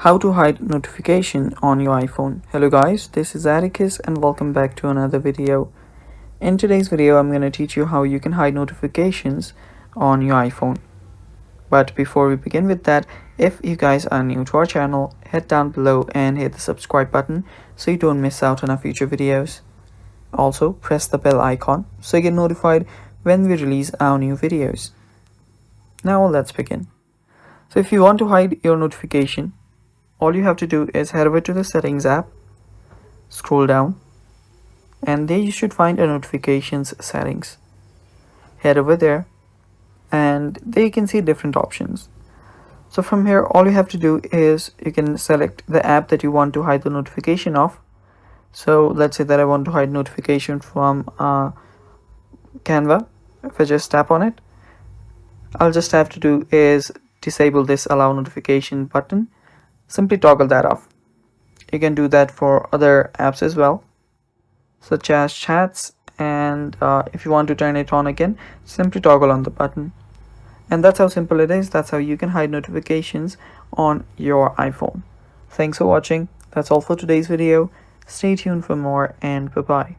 How to hide notification on your iPhone. Hello guys, this is Atticus and welcome back to another video. In today's video, I'm going to teach you how you can hide notifications on your iPhone. But before we begin with that, if you guys are new to our channel, head down below and hit the subscribe button so you don't miss out on our future videos. Also, press the bell icon so you get notified when we release our new videos. Now let's begin. So if you want to hide your notification, all you have to do is head over to the settings app, scroll down, and there you should find a notifications settings. Head over there and there you can see different options. So from here, all you have to do is you can select the app that you want to hide the notification of. So let's say that I want to hide notification from Canva. If I just tap on it, I'll just have to do is disable this allow notification button. Simply toggle that off. You can do that for other apps as well, such as chats, and if you want to turn it on again, simply toggle on the button. And that's how simple it is. That's how you can hide notifications on your iPhone. Thanks for watching. That's all for today's video. Stay tuned for more, and bye bye.